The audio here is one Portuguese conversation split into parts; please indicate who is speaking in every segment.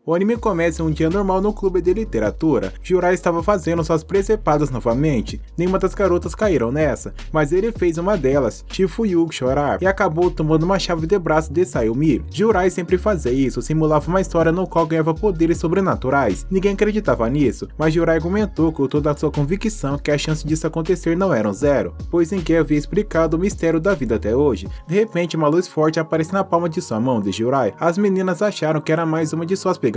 Speaker 1: O anime começa um dia normal no clube de literatura. Jurai estava fazendo suas presepadas novamente. Nenhuma das garotas caíram nessa, mas ele fez uma delas, Chifuyu, chorar, e acabou tomando uma chave de braço de Sayumi. Jurai sempre fazia isso, simulava uma história no qual ganhava poderes sobrenaturais. Ninguém acreditava nisso, mas Jurai argumentou com toda a sua convicção que a chance disso acontecer não eram zero, pois ninguém havia explicado o mistério da vida até hoje. De repente, uma luz forte aparece na palma de sua mão de Jurai. As meninas acharam que era mais uma de suas pegadinhas,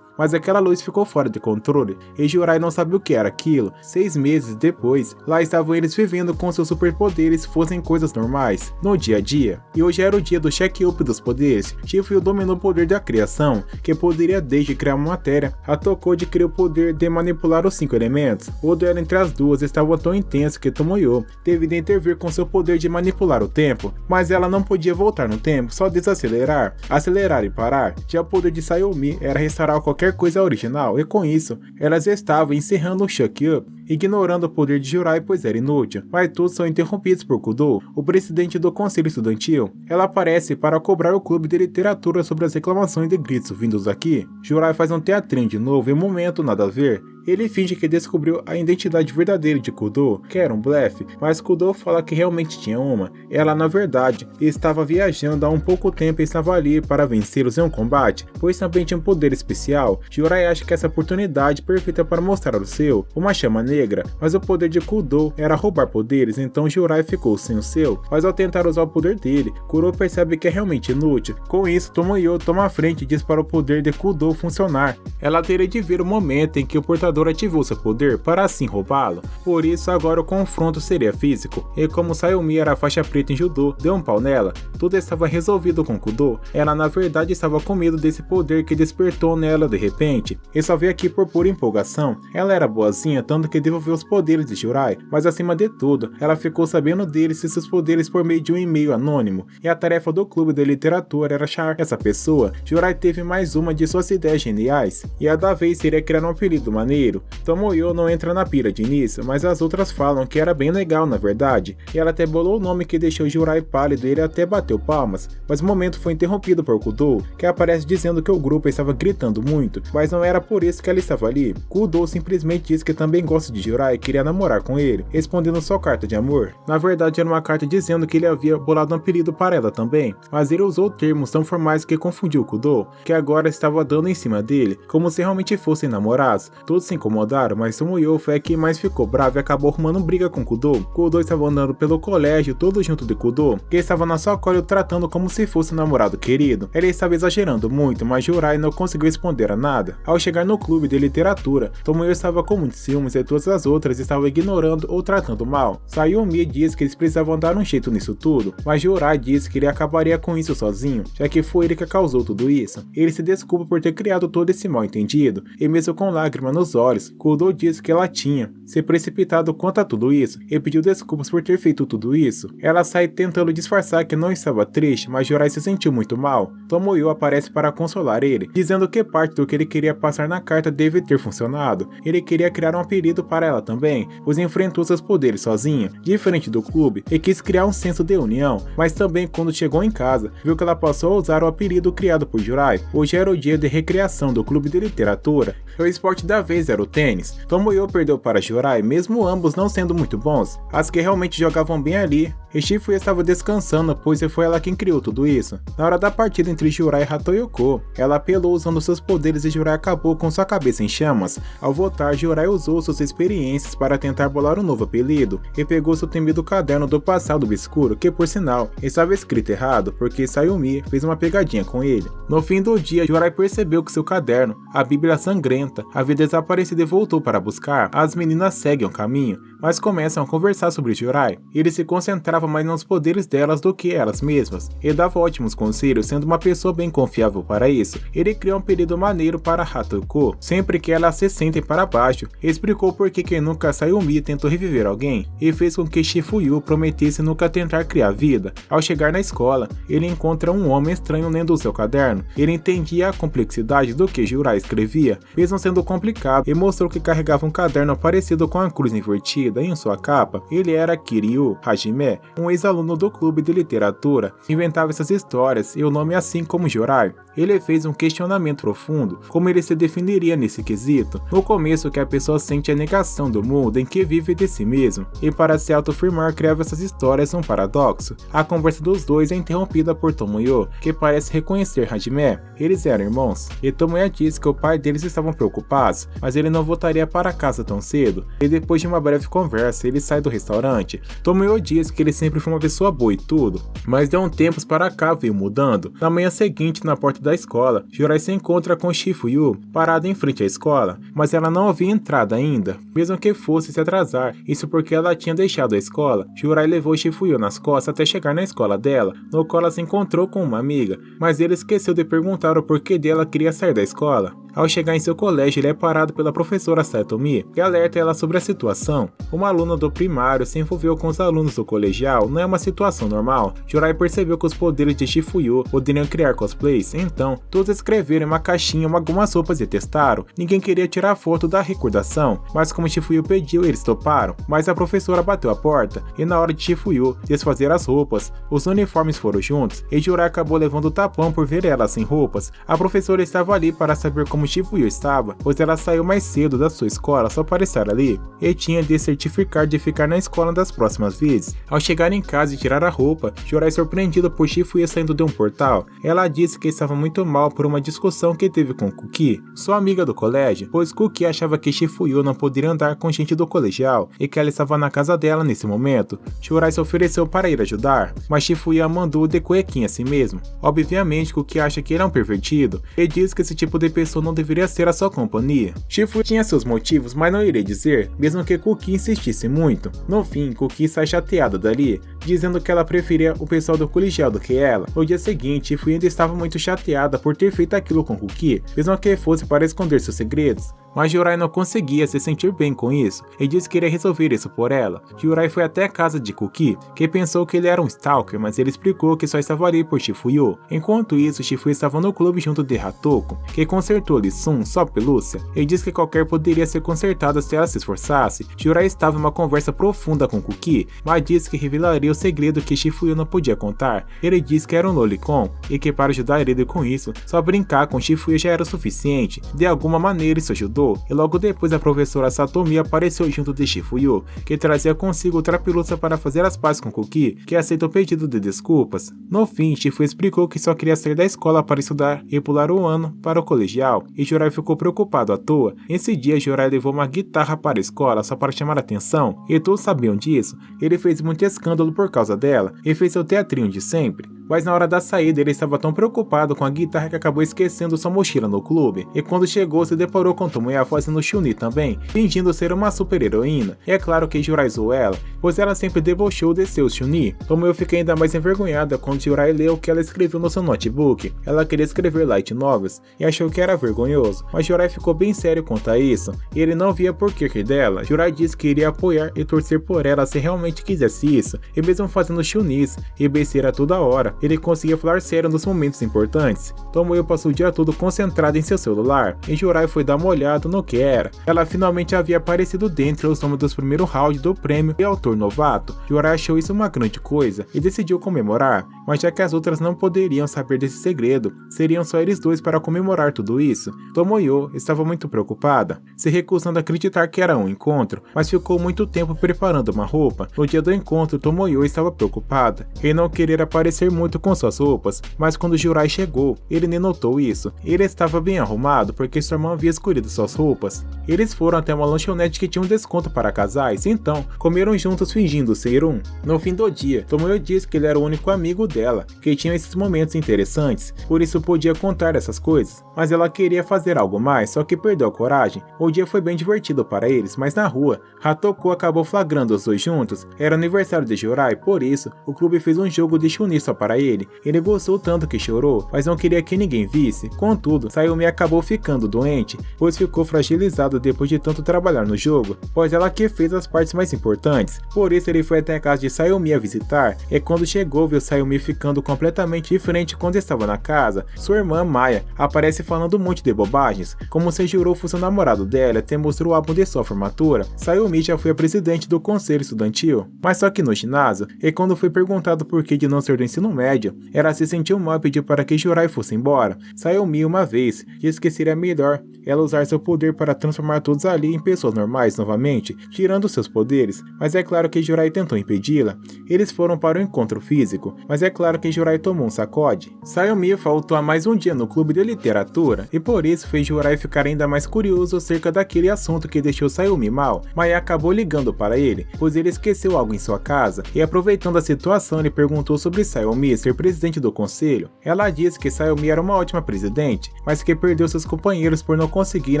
Speaker 1: mas aquela luz ficou fora de controle, e Jurai não sabia o que era aquilo. 6 meses depois, lá estavam eles vivendo com seus superpoderes fossem coisas normais, no dia a dia. E hoje era o dia do check-up dos poderes. Chifuyu dominou o poder da criação, que poderia desde criar uma matéria, a Tokode criou o poder de manipular os 5 elementos. O duelo entre as duas estava tão intenso que Tomoyo teve de intervir com seu poder de manipular o tempo, mas ela não podia voltar no tempo, só desacelerar, acelerar e parar. Já o poder de Sayumi era restaurar qualquer coisa original, e com isso, elas estavam encerrando o Shock-Up, ignorando o poder de Jurai pois era inútil, mas todos são interrompidos por Kudo, o presidente do conselho estudantil. Ela aparece para cobrar o clube de literatura sobre as reclamações de gritos vindos aqui. Jurai faz um teatrinho de novo em um momento nada a ver. Ele finge que descobriu a identidade verdadeira de Kudo, que era um blefe, mas Kudo fala que realmente tinha uma. Ela, na verdade, estava viajando há um pouco tempo e estava ali para vencê-los em um combate, pois também tinha um poder especial. Jurai acha que essa oportunidade perfeita para mostrar o seu, uma chama negra, mas o poder de Kudo era roubar poderes, então Jurai ficou sem o seu, mas ao tentar usar o poder dele, Kuro percebe que é realmente inútil. Com isso, Tomoyo toma a frente e diz para o poder de Kudo funcionar. Ela teria de ver o momento em que o portador ativou seu poder para assim roubá-lo, por isso agora o confronto seria físico, e como Sayumi era faixa preta em judô, deu um pau nela. Tudo estava resolvido com Kudo, ela na verdade estava com medo desse poder que despertou nela de repente, e só veio aqui por pura empolgação. Ela era boazinha, tanto que devolveu os poderes de Jurai, mas acima de tudo, ela ficou sabendo deles e seus poderes por meio de um e-mail anônimo, e a tarefa do clube de literatura era achar essa pessoa. Jurai teve mais uma de suas ideias geniais, e a da vez seria criar um apelido maneiro. Tomoyo não entra na pira de início, mas as outras falam que era bem legal na verdade, e ela até bolou o nome que deixou Jurai pálido e ele até bateu palmas, mas o momento foi interrompido por Kudo, que aparece dizendo que o grupo estava gritando muito, mas não era por isso que ela estava ali. Kudo simplesmente disse que também gosta de Jurai e queria namorar com ele, respondendo sua carta de amor. Na verdade era uma carta dizendo que ele havia bolado um apelido para ela também, mas ele usou termos tão formais que confundiu Kudo, que agora estava dando em cima dele, como se realmente fossem namorados. Todos se incomodaram, mas Tomoyo foi quem mais ficou bravo e acabou arrumando briga com Kudo. Kudo estava andando pelo colégio todo junto de Kudo, que estava na sua cola tratando como se fosse um namorado querido. Ele estava exagerando muito, mas Jurai não conseguiu responder a nada. Ao chegar no clube de literatura, Tomoyo estava com muitos ciúmes e todas as outras estavam ignorando ou tratando mal. Sayumi disse que eles precisavam dar um jeito nisso tudo, mas Jurai disse que ele acabaria com isso sozinho, já que foi ele que causou tudo isso. Ele se desculpa por ter criado todo esse mal entendido, e mesmo com lágrimas nos olhos, Kudo disse que ela tinha se precipitado quanto a tudo isso e pediu desculpas por ter feito tudo isso. Ela sai tentando disfarçar que não estava triste, mas Jurai se sentiu muito mal. Tomoyo aparece para consolar ele, dizendo que parte do que ele queria passar na carta deve ter funcionado. Ele queria criar um apelido para ela também, pois enfrentou seus poderes sozinha, diferente do clube, e quis criar um senso de união, mas também quando chegou em casa, viu que ela passou a usar o apelido criado por Jurai. Hoje era o dia de recreação do clube de literatura, e o esporte da vez era o tênis. Tomoyo perdeu para Jurai, mesmo ambos não sendo muito bons. As que realmente jogavam bem ali, e Chifuyu estava descansando, pois foi ela quem criou tudo isso. Na hora da partida entre Jurai e Hatoyoko, ela apelou usando seus poderes e Jurai acabou com sua cabeça em chamas. Ao voltar, Jurai usou suas experiências para tentar bolar um novo apelido, e pegou seu temido caderno do passado obscuro, que por sinal, estava escrito errado, porque Sayumi fez uma pegadinha com ele. No fim do dia, Jurai percebeu que seu caderno, a Bíblia Sangrenta, havia desaparecido e voltou para buscar. As meninas seguem o caminho, mas começam a conversar sobre Jurai. Ele se concentrava mais nos poderes delas do que elas mesmas, e dava ótimos conselhos, sendo uma pessoa bem confiável para isso. Ele criou um apelido maneiro para Hatoko, sempre que elas se sentem para baixo, explicou por que nunca Sayumi tentou reviver alguém, e fez com que Chifuyu prometesse nunca tentar criar vida. Ao chegar na escola, ele encontra um homem estranho lendo o seu caderno. Ele entendia a complexidade do que Jurai escrevia, mesmo sendo complicado, e mostrou que carregava um caderno parecido com a cruz invertida. divertida e em sua capa, ele era Kiryu Hajime, um ex-aluno do clube de literatura, inventava essas histórias e o nome assim como Jirai. Ele fez um questionamento profundo, como ele se definiria nesse quesito. No começo, que a pessoa sente a negação do mundo em que vive de si mesmo, e para se autoafirmar criava essas histórias um paradoxo. A conversa dos dois é interrompida por Tomoyo, que parece reconhecer Hajime. Eles eram irmãos, e Tomoyo diz que o pai deles estavam preocupados, mas ele não voltaria para casa tão cedo, e depois de uma breve conversa, ele sai do restaurante. Tomoyo diz que ele sempre foi uma pessoa boa e tudo, mas de um tempos para cá veio mudando. Na manhã seguinte, na porta da escola, Jirai se encontra com Shifuyu, parada em frente à escola, mas ela não havia entrado ainda, mesmo que fosse se atrasar, isso porque ela tinha deixado a escola. Jirai levou Shifuyu nas costas até chegar na escola dela, no qual ela se encontrou com uma amiga, mas ele esqueceu de perguntar o porquê dela queria sair da escola. Ao chegar em seu colégio, ele é parado pela professora Satomi, que alerta ela sobre a situação. Uma aluna do primário se envolveu com os alunos do colegial, não é uma situação normal. Jirai percebeu que os poderes de Shifuyu poderiam criar cosplays, então todos escreveram em uma caixinha algumas roupas e testaram. Ninguém queria tirar foto da recordação, mas como Shifuyu pediu, eles toparam. Mas a professora bateu a porta, e na hora de Shifuyu desfazer as roupas, os uniformes foram juntos, e Jirai acabou levando o tapão por ver ela sem roupas. A professora estava ali para saber como Shifuyu estava, pois ela saiu mais cedo da sua escola só para estar ali, e tinha de certificar de ficar na escola das próximas vezes. Ao chegar em casa e tirar a roupa, Jirai é surpreendido por Shifuyu saindo de um portal. Ela disse que estava muito mal por uma discussão que teve com Kuki, sua amiga do colégio, pois Kuki achava que Shifuyu não poderia andar com gente do colegial e que ela estava na casa dela nesse momento. Jirai se ofereceu para ir ajudar, mas Shifuyu a mandou de cuequinha a si mesmo. Obviamente Kuki acha que ele é um pervertido e diz que esse tipo de pessoa não deveria ser a sua companhia. Shifuyu tinha seus motivos, mas não irei dizer, mesmo que Kuki insistisse muito. No fim, Kuki sai chateada dali, dizendo que ela preferia o pessoal do colegial do que ela. No dia seguinte, Shifuyu ainda estava muito chateada por ter feito aquilo com Kuki, mesmo que fosse para esconder seus segredos. Mas Jirai não conseguia se sentir bem com isso, e disse que iria resolver isso por ela. Jirai foi até a casa de Kuki, que pensou que ele era um stalker, mas ele explicou que só estava ali por Shifuyu. Enquanto isso, Shifuyu estava no clube junto de Hatoko, que consertou Lisun, sua pelúcia, e disse que qualquer poderia ser consertada se ela se esforçasse. Jirai estava em uma conversa profunda com Kuki, mas disse que revelaria o segredo que Shifuyu não podia contar. Ele disse que era um lolicon, e que para ajudar ele com isso, só brincar com Shifuyu já era o suficiente. De alguma maneira isso ajudou, e logo depois a professora Satomi apareceu junto de Shifuyu, que trazia consigo outra pelúcia para fazer as pazes com Kuki, que aceita o pedido de desculpas. No fim, Shifuyu explicou que só queria sair da escola para estudar e pular o ano para o colegial, e Jirai ficou preocupado à toa. Esse dia, Jirai levou uma guitarra para a escola só para chamar a atenção, e todos sabiam disso. Ele fez muito escândalo por causa dela, e fez seu teatrinho de sempre. Mas na hora da saída ele estava tão preocupado com a guitarra que acabou esquecendo sua mochila no clube, e quando chegou se deparou com Tomoya fazendo Chun-Li também, fingindo ser uma super heroína. E é claro que Jirai zoou ela, pois ela sempre debochou de seus Chun-Li. Tomoya fica ainda mais envergonhada quando Jirai leu o que ela escreveu no seu notebook. Ela queria escrever light novels e achou que era vergonhoso, mas Jirai ficou bem sério quanto a isso, e ele não via por que rir dela. Jirai disse que iria apoiar e torcer por ela se realmente quisesse isso, e mesmo fazendo Chun-Lis e besteira toda hora, ele conseguia falar sério nos momentos importantes. Tomoyo passou o dia todo concentrado em seu celular, e Jirai foi dar uma olhada no que era. Ela finalmente havia aparecido dentre os nomes dos primeiros round do prêmio de autor novato. Jirai achou isso uma grande coisa e decidiu comemorar, mas já que as outras não poderiam saber desse segredo, seriam só eles dois para comemorar tudo isso. Tomoyo estava muito preocupada, se recusando a acreditar que era um encontro, mas ficou muito tempo preparando uma roupa. No dia do encontro, Tomoyo estava preocupada em não querer aparecer muito com suas roupas, mas quando Jirai chegou, ele nem notou isso. Ele estava bem arrumado porque sua irmã havia escolhido suas roupas. Eles foram até uma lanchonete que tinha um desconto para casais, então comeram juntos fingindo ser um. No fim do dia, Tomoyo disse que ele era o único amigo dela, que tinha esses momentos interessantes, por isso podia contar essas coisas, mas ela queria fazer algo mais, só que perdeu a coragem. O dia foi bem divertido para eles, mas na rua, Hatoko acabou flagrando os dois juntos. Era aniversário de Jirai, por isso, o clube fez um jogo de Chun-Li só para para ele. Ele gostou tanto que chorou, mas não queria que ninguém visse. Contudo, Sayumi acabou ficando doente, pois ficou fragilizado depois de tanto trabalhar no jogo, pois ela que fez as partes mais importantes. Por isso ele foi até a casa de Sayumi a visitar, e quando chegou viu Sayumi ficando completamente diferente quando estava na casa. Sua irmã Maya aparece falando um monte de bobagens, como se jurou fosse o namorado dela, até mostrou o álbum de sua formatura. Sayumi já foi a presidente do conselho estudantil, mas só que no ginásio, e quando foi perguntado por que de não ser do ensino médio, ela se sentiu mal e pediu para que Jurai fosse embora. Sayumi uma vez disse que seria melhor ela usar seu poder para transformar todos ali em pessoas normais novamente, tirando seus poderes, mas é claro que Jurai tentou impedi-la. Eles foram para o encontro físico, mas é claro que Jurai tomou um sacode. Sayumi faltou a mais um dia no clube de literatura, e por isso fez Jurai ficar ainda mais curioso acerca daquele assunto que deixou Sayumi mal. Maya acabou ligando para ele, pois ele esqueceu algo em sua casa, e aproveitando a situação ele perguntou sobre Sayumi ser presidente do conselho. Ela disse que Sayumi era uma ótima presidente, mas que perdeu seus companheiros por não conseguir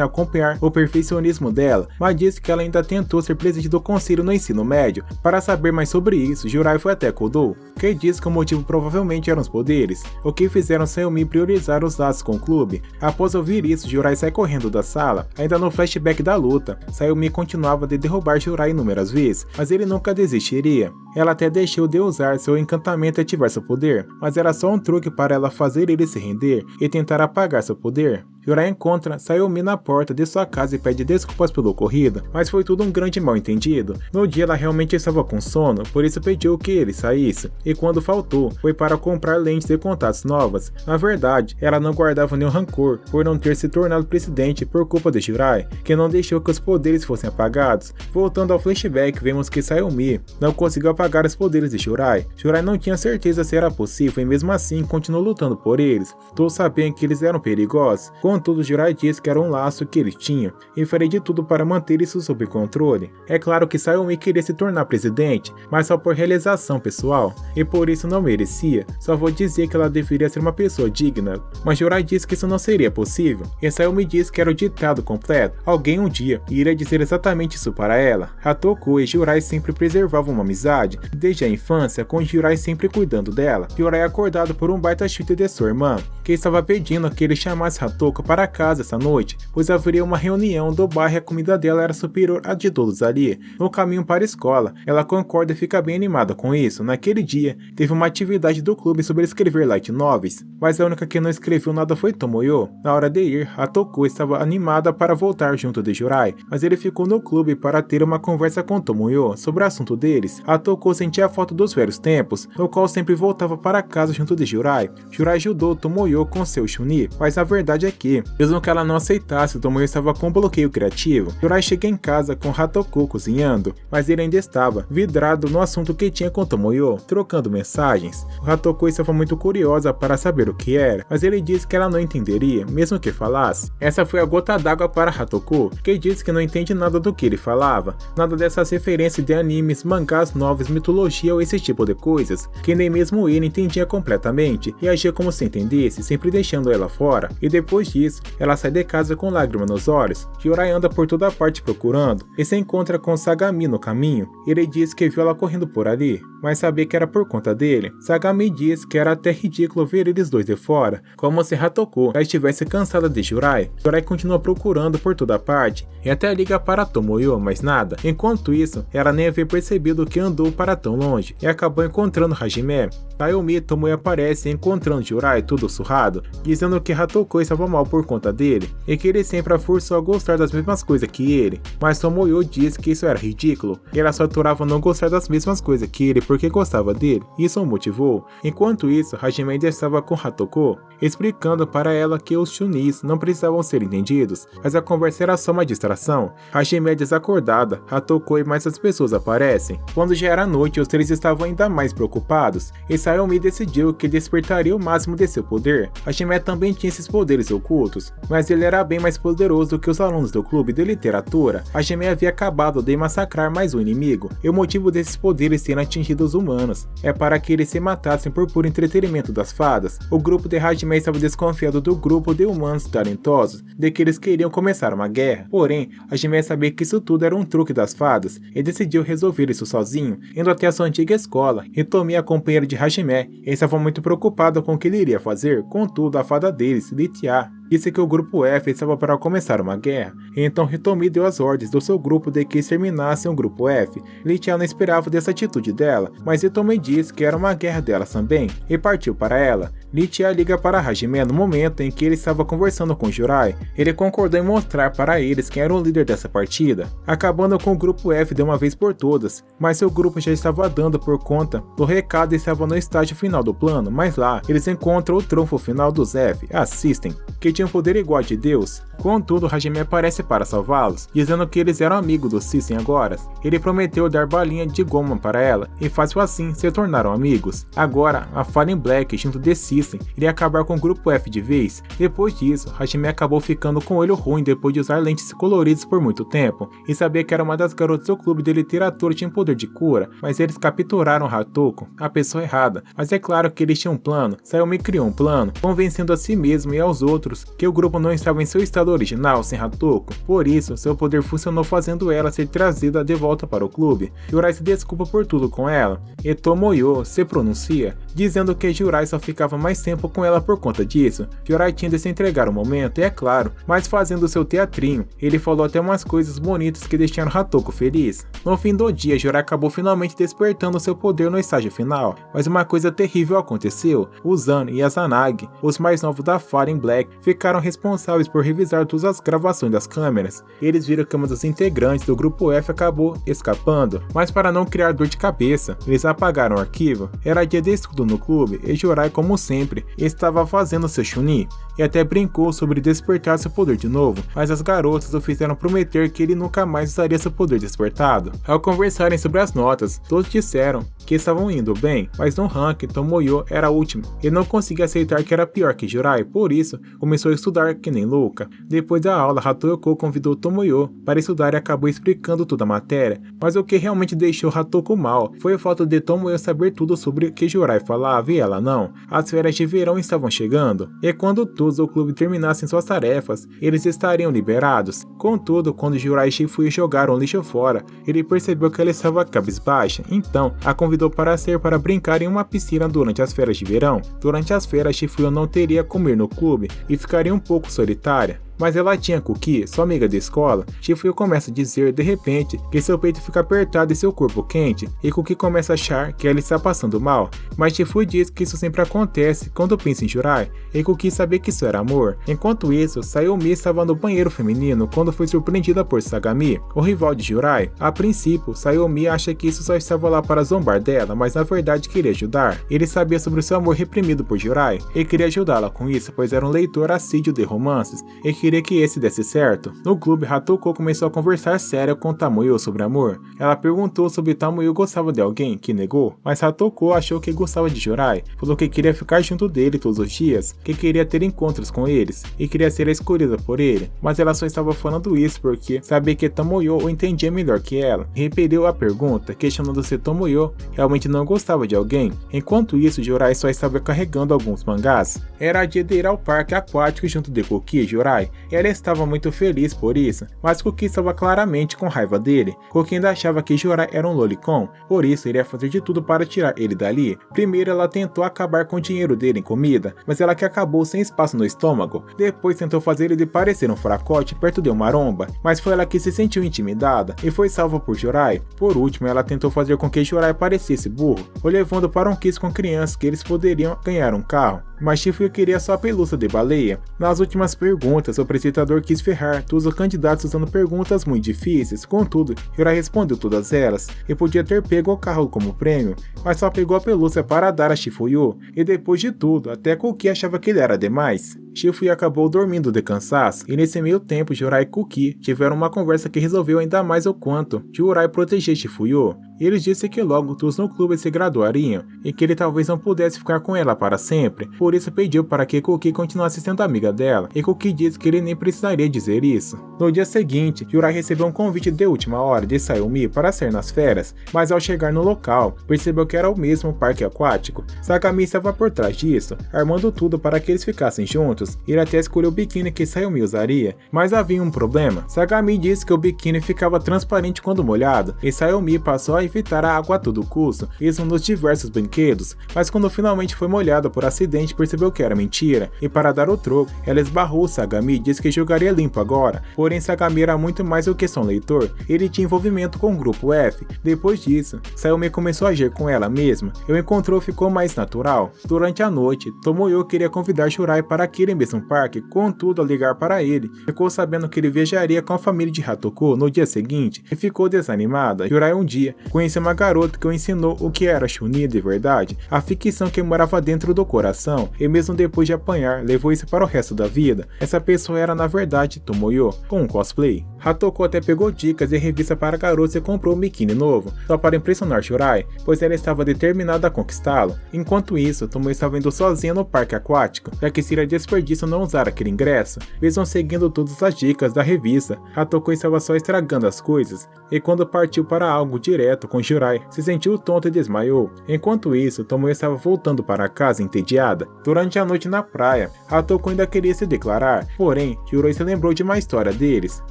Speaker 1: acompanhar o perfeccionismo dela, mas disse que ela ainda tentou ser presidente do conselho no ensino médio. Para saber mais sobre isso, Jurai foi até Kodo, que disse que o motivo provavelmente eram os poderes, o que fizeram Sayumi priorizar os laços com o clube. Após ouvir isso, Jurai sai correndo da sala. Ainda no flashback da luta, Sayumi continuava de derrubar Jurai inúmeras vezes, mas ele nunca desistiria. Ela até deixou de usar seu encantamento e ativar seu poder, mas era só um truque para ela fazer ele se render e tentar apagar seu poder. Jurai encontra Sayumi na porta de sua casa e pede desculpas pelo ocorrido, mas foi tudo um grande mal-entendido. No dia ela realmente estava com sono, por isso pediu que ele saísse, e quando faltou, foi para comprar lentes de contatos novas. Na verdade, ela não guardava nenhum rancor por não ter se tornado presidente por culpa de Jurai, que não deixou que os poderes fossem apagados. Voltando ao flashback, vemos que Sayumi não conseguiu apagar os poderes de Jurai. Jurai não tinha certeza se era possível e mesmo assim continuou lutando por eles. Todos sabiam que eles eram perigosos. Contudo, Jurai disse que era um laço que ele tinha e faria de tudo para manter isso sob controle. É claro que Sayumi queria se tornar presidente, mas só por realização pessoal, e por isso não merecia. Só vou dizer que ela deveria ser uma pessoa digna, mas Jurai disse que isso não seria possível, e Sayumi disse que era o ditado completo. Alguém um dia iria dizer exatamente isso para ela. Hatoko e Jurai sempre preservavam uma amizade, desde a infância, com Jurai sempre cuidando dela. Jurai acordado por um baita chute de sua irmã, que estava pedindo que ele chamasse Hatoko para casa essa noite, pois haveria uma reunião do bairro e a comida dela era superior à de todos ali. No caminho para a escola, ela concorda e fica bem animada com isso. Naquele dia, teve uma atividade do clube sobre escrever light novels, mas a única que não escreveu nada foi Tomoyo. Na hora de ir, Hatoko estava animada para voltar junto de Jurai, mas ele ficou no clube para ter uma conversa com Tomoyo sobre o assunto deles. Hatoko sentia a falta dos velhos tempos, no qual sempre voltava para casa junto de Jurai. Jurai ajudou Tomoyo com seu Shuni, mas a verdade é que, mesmo que ela não aceitasse, Tomoyo estava com bloqueio criativo. Jurai chega em casa com Hatoko cozinhando, mas ele ainda estava vidrado no assunto que tinha com Tomoyo, trocando mensagens. Hatoko estava muito curiosa para saber o que era, mas ele disse que ela não entenderia, mesmo que falasse. Essa foi a gota d'água para Hatoko, que disse que não entende nada do que ele falava, nada dessas referências de animes, mangás, novels, mitologia ou esse tipo de coisas, que nem mesmo ele entendia completamente, e agia como se entendesse, sempre deixando ela fora. E depois disso, ela sai de casa com lágrimas nos olhos. Jurai anda por toda parte procurando, e se encontra com Sagami no caminho. Ele diz que viu ela correndo por ali, mas sabia que era por conta dele. Sagami diz que era até ridículo ver eles dois de fora, como se Hatoko já estivesse cansada de Jurai. Jurai continua procurando por toda parte, e até liga para Tomoyo, mas nada. Enquanto isso, ela nem havia percebido que andou para tão longe, e acabou encontrando Hajime. Sayumi e Tomoyo aparecem encontrando Jurai tudo surrado, dizendo que Hatoko estava mal por conta dele, e que ele sempre a forçou a gostar das mesmas coisas que ele, mas Tomoyo diz que isso era ridículo, e ela só aturava não gostar das mesmas coisas que ele porque gostava dele, e isso o motivou. Enquanto isso, Hajime ainda estava com Hatoko, explicando para ela que os Shunis não precisavam ser entendidos, mas a conversa era só uma distração. Hajime é desacordada, Hatoko e mais as pessoas aparecem. Quando já era noite, os três estavam ainda mais preocupados, e Sayumi decidiu que despertaria o máximo de seu poder. Hajime também tinha esses poderes ocultos, ocultos, mas ele era bem mais poderoso do que os alunos do clube de literatura. Hajime havia acabado de massacrar mais um inimigo, e o motivo desses poderes terem atingido os humanos é para que eles se matassem por puro entretenimento das fadas. O grupo de Hajime estava desconfiado do grupo de humanos talentosos, de que eles queriam começar uma guerra. Porém, Hajime sabia que isso tudo era um truque das fadas, e decidiu resolver isso sozinho, indo até a sua antiga escola. Hitomi, a companheira de Hajime, estava muito preocupada com o que ele iria fazer. Contudo, a fada deles, Litia, disse que o grupo F estava para começar uma guerra, então Hitomi deu as ordens do seu grupo de que exterminassem o grupo F. Litia não esperava dessa atitude dela, mas Hitomi disse que era uma guerra delas também, e partiu para ela. Litia liga para Hajime no momento em que ele estava conversando com Jurai. Ele concordou em mostrar para eles quem era o líder dessa partida, acabando com o grupo F de uma vez por todas, mas seu grupo já estava dando por conta do recado e estava no estágio final do plano, mas lá eles encontram o trunfo final dos F, a System, que tinha um poder igual de Deus. Contudo, Hajime aparece para salvá-los, dizendo que eles eram amigos do System agora. Ele prometeu dar balinha de goma para ela, e fácil assim se tornaram amigos. Agora, a Fallen Black junto de System iria acabar com o grupo F de vez. Depois disso, Hajime acabou ficando com o olho ruim depois de usar lentes coloridas por muito tempo, e sabia que era uma das garotas do clube de literatura tinha poder de cura, mas eles capturaram Hatoko, a pessoa errada. Mas é claro que eles tinham um plano. Sayumi criou um plano, convencendo a si mesmo e aos outros que o grupo não estava em seu estado original sem Hatoko. Por isso, seu poder funcionou, fazendo ela ser trazida de volta para o clube. Jurai se desculpa por tudo com ela, e Tomoyo se pronuncia, dizendo que Jurai só ficava mais tempo com ela por conta disso. Jurai tinha de se entregar ao momento, e é claro, mas fazendo seu teatrinho, ele falou até umas coisas bonitas que deixaram Hatoko feliz. No fim do dia, Jurai acabou finalmente despertando seu poder no estágio final, mas uma coisa terrível aconteceu. O Zan e a Zanagi, os mais novos da Fallen Black, ficaram responsáveis por revisar todas as gravações das câmeras. Eles viram que uma dos integrantes do grupo F acabou escapando, mas para não criar dor de cabeça, eles apagaram o arquivo. Era dia de estudo no clube e Jurai, como sempre, estava fazendo seu Chunin, e até brincou sobre despertar seu poder de novo, mas as garotas o fizeram prometer que ele nunca mais usaria seu poder despertado. Ao conversarem sobre as notas, todos disseram que estavam indo bem, mas no ranking Tomoyo era a última. Ele não conseguia aceitar que era pior que Jurai, por isso começou a estudar que nem louca. Depois da aula, Hatoko convidou Tomoyo para estudar e acabou explicando toda a matéria, mas o que realmente deixou Hatoko mal foi o fato de Tomoyo saber tudo sobre o que Jurai falava e ela não. As férias de verão estavam chegando, e quando todos do clube terminassem suas tarefas, eles estariam liberados. Contudo, quando Jurai e Shifuya jogaram o lixo fora, ele percebeu que ela estava cabisbaixa, então a convidou para sair para brincar em uma piscina durante as férias de verão. Durante as férias, Shifuya não teria como ir no clube e ficaria um pouco solitária. Mas ela tinha Kuki, sua amiga de escola. Shifuya começa a dizer de repente que seu peito fica apertado e seu corpo quente, e Kuki começa a achar que ela está passando mal, mas Shifuya diz que isso sempre acontece quando pensa em Jurai, e Kuki sabia que isso era amor. Enquanto isso, Sayumi estava no banheiro feminino quando foi surpreendida por Sagami, o rival de Jurai. A princípio, Sayumi acha que isso só estava lá para zombar dela, mas na verdade queria ajudar. Ele sabia sobre seu amor reprimido por Jurai, e queria ajudá-la com isso, pois era um leitor assíduo de romances, e queria que esse desse certo. No clube, Hatoko começou a conversar sério com Tomoyo sobre amor. Ela perguntou sobre Tomoyo gostava de alguém, que negou, mas Hatoko achou que gostava de Jurai, falou que queria ficar junto dele todos os dias, que queria ter encontros com eles, e queria ser escolhida por ele, mas ela só estava falando isso porque sabia que Tomoyo o entendia melhor que ela. Repeliu a pergunta, questionando se Tomoyo realmente não gostava de alguém. Enquanto isso, Jurai só estava carregando alguns mangás. Era dia de ir ao parque aquático junto de Kuki e Jurai. Ela estava muito feliz por isso, mas Kuki estava claramente com raiva dele. Kuki ainda achava que Jurai era um lolicon, por isso iria fazer de tudo para tirar ele dali. Primeiro ela tentou acabar com o dinheiro dele em comida, mas ela que acabou sem espaço no estômago. Depois tentou fazer ele parecer um fracote perto de uma maromba, mas foi ela que se sentiu intimidada e foi salva por Jurai. Por último, ela tentou fazer com que Jurai parecesse burro, o levando para um quiz com crianças que eles poderiam ganhar um carro. Mas Shifuya queria só a pelúcia de baleia. Nas últimas perguntas, o apresentador quis ferrar todos os candidatos usando perguntas muito difíceis. Contudo, Jurai respondeu todas elas e podia ter pego o carro como prêmio, mas só pegou a pelúcia para dar a Shifuya. E depois de tudo, até Kuki achava que ele era demais. Shifuya acabou dormindo de cansaço, e nesse meio tempo Jurai e Kuki tiveram uma conversa que resolveu ainda mais o quanto Jurai proteger Shifuya. Eles disseram que logo todos no clube se graduariam, e que ele talvez não pudesse ficar com ela para sempre, por por isso pediu para que Kuki continuasse sendo amiga dela, e Kuki disse que ele nem precisaria dizer isso. No dia seguinte, Jurai recebeu um convite de última hora de Sayumi para sair nas férias, mas ao chegar no local, percebeu que era o mesmo parque aquático. Sagami estava por trás disso, armando tudo para que eles ficassem juntos. Ele até escolheu o biquíni que Sayumi usaria, mas havia um problema. Sagami disse que o biquíni ficava transparente quando molhado, e Sayumi passou a evitar a água a todo custo, isso nos diversos brinquedos, mas quando finalmente foi molhada por acidente percebeu que era mentira, e para dar o troco, ela esbarrou Sagami e disse que jogaria limpo agora, porém Sagami era muito mais do que só um leitor, ele tinha envolvimento com o grupo F. Depois disso, Sayumi começou a agir com ela mesma, e o encontro ficou mais natural. Durante a noite, Tomoyo queria convidar Jurai para aquele mesmo parque, contudo ao ligar para ele, ficou sabendo que ele viajaria com a família de Hatoko no dia seguinte, e ficou desanimada. Jurai um dia conheceu uma garota que o ensinou o que era Chunin de verdade, a ficção que morava dentro do coração, e mesmo depois de apanhar, levou isso para o resto da vida. Essa pessoa era na verdade Tomoyo, com um cosplay. Hatoko até pegou dicas e revista para a garota e comprou um biquíni novo, só para impressionar Jurai, pois ela estava determinada a conquistá-lo. Enquanto isso, Tomoyo estava indo sozinha no parque aquático, já que seria desperdício não usar aquele ingresso. Mesmo seguindo todas as dicas da revista, Hatoko estava só estragando as coisas, e quando partiu para algo direto com Jurai, se sentiu tonto e desmaiou. Enquanto isso, Tomoyo estava voltando para casa entediada. Durante a noite na praia, Hatoko ainda queria se declarar, porém, Jurai se lembrou de uma história deles.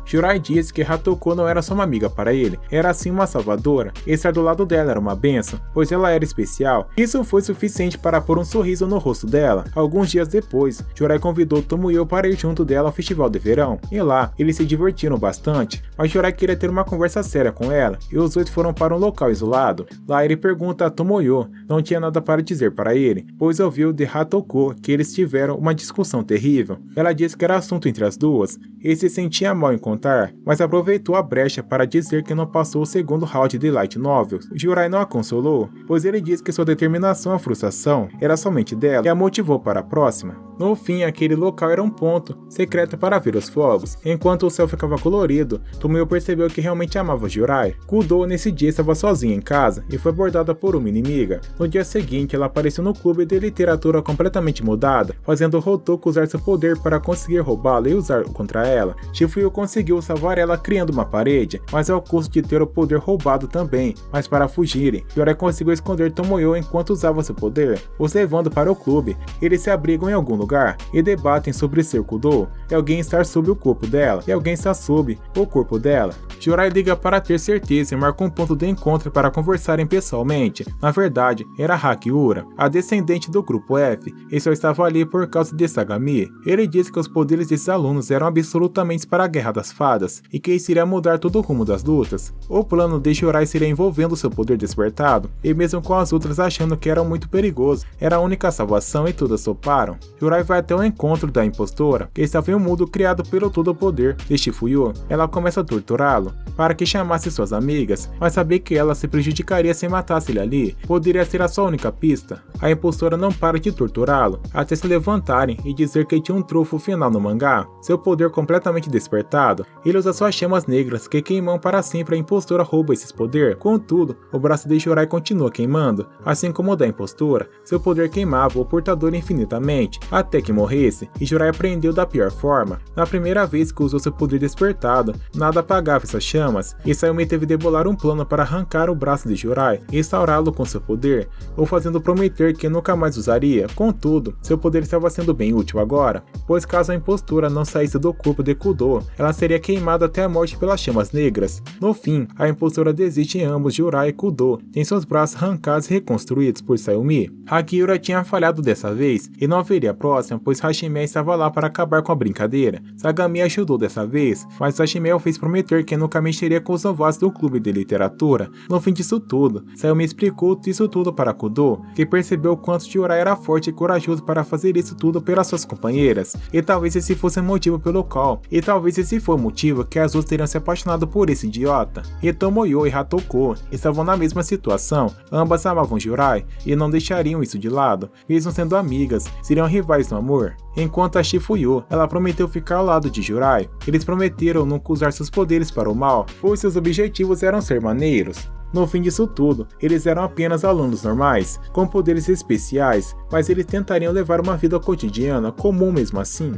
Speaker 1: Jurai disse que Hatoko não era só uma amiga para ele, era sim uma salvadora. Estar do lado dela era uma bênção, pois ela era especial. Isso foi suficiente para pôr um sorriso no rosto dela. Alguns dias depois, Jurai convidou Tomoyo para ir junto dela ao festival de verão, e lá, eles se divertiram bastante, mas Jurai queria ter uma conversa séria com ela, e os dois foram para um local isolado. Lá ele pergunta a Tomoyo, não tinha nada para dizer para ele, pois ouviu de Hatoko que eles tiveram uma discussão terrível. Ela disse que era assunto entre as duas, e se sentia mal em contar, mas aproveitou a brecha para dizer que não passou o segundo round de Light Novel. Jurai não a consolou, pois ele disse que sua determinação e frustração era somente dela e a motivou para a próxima. No fim, aquele local era um ponto secreto para ver os fogos. Enquanto o céu ficava colorido, Tomoyo percebeu que realmente amava Jurai. Kudo nesse dia estava sozinha em casa e foi abordada por uma inimiga. No dia seguinte, ela apareceu no clube de literatura completamente mudada, fazendo Hatoko usar seu poder para conseguir roubá-la e usar contra ela. Shifuyu conseguiu salvar ela criando uma parede, mas ao custo de ter o poder roubado também. Mas para fugirem, Jurai conseguiu esconder Tomoyo enquanto usava seu poder, os levando para o clube. Eles se abrigam em algum lugar e debatem sobre ser Kudo, e alguém estar sob o corpo dela, e alguém está sob o corpo dela. Jurai liga para ter certeza e marca um ponto de encontro para conversarem pessoalmente. Na verdade, era Hakiura, a descendente do grupo F, e só estava ali por causa de Sagami. Ele disse que os poderes desses alunos eram absolutamente para a Guerra das Fadas, e que isso iria mudar todo o rumo das lutas. O plano de Jurai seria envolvendo seu poder despertado, e mesmo com as outras achando que era muito perigoso, era a única salvação e todas toparam. Jurai vai até o encontro da impostora, que estava em um mundo criado pelo todo-poder de Shifuyu. Ela começa a torturá-lo, para que chamasse suas amigas, mas sabia que ela se prejudicaria se matasse ele ali, poderia ser a sua única pista. A impostora não para de torturá-lo, até se levantarem e dizer que tinha um trunfo final no mangá, seu poder completamente despertado. Ele usa suas chamas negras que queimam para sempre. A impostora rouba esses poderes, contudo, o braço de Jurai continua queimando, assim como o da impostora. Seu poder queimava o portador infinitamente, até que morresse, e Jurai aprendeu da pior forma. Na primeira vez que usou seu poder despertado, nada apagava essas chamas, e Sayumi teve de bolar um plano para arrancar o braço de Jurai e restaurá-lo com seu poder, ou fazendo prometer que nunca mais usaria. Contudo, seu poder estava sendo bem útil agora, pois caso a impostora não saísse do corpo de Kudo, ela seria queimada até a morte pelas chamas negras. No fim, a impostora desiste em ambos. Jurai e Kudo têm seus braços arrancados e reconstruídos por Sayumi. Hakiura tinha falhado dessa vez, e não haveria a próxima, pois Hashime estava lá para acabar com a brincadeira. Sagami ajudou dessa vez, mas Hashime o fez prometer que nunca mexeria com os novatos do clube de literatura. No fim disso tudo, Sayumi explicou isso tudo para Kudo, que percebeu o quanto Jurai era forte e corajoso para fazer isso tudo pelas suas companheiras, e talvez esse fosse o motivo pelo qual, e talvez esse foi o motivo que as duas teriam se apaixonado por esse idiota. E Tomoyo e Hatoko estavam na mesma situação, ambas amavam Jurai e não deixariam isso de lado, mesmo sendo amigas, seriam rivais no amor. Enquanto a Shifuyu, ela prometeu ficar ao lado de Jurai. Eles prometeram nunca usar seus poderes para o mal, pois seus objetivos eram ser maneiros. No fim disso tudo, eles eram apenas alunos normais, com poderes especiais, mas eles tentariam levar uma vida cotidiana comum mesmo assim.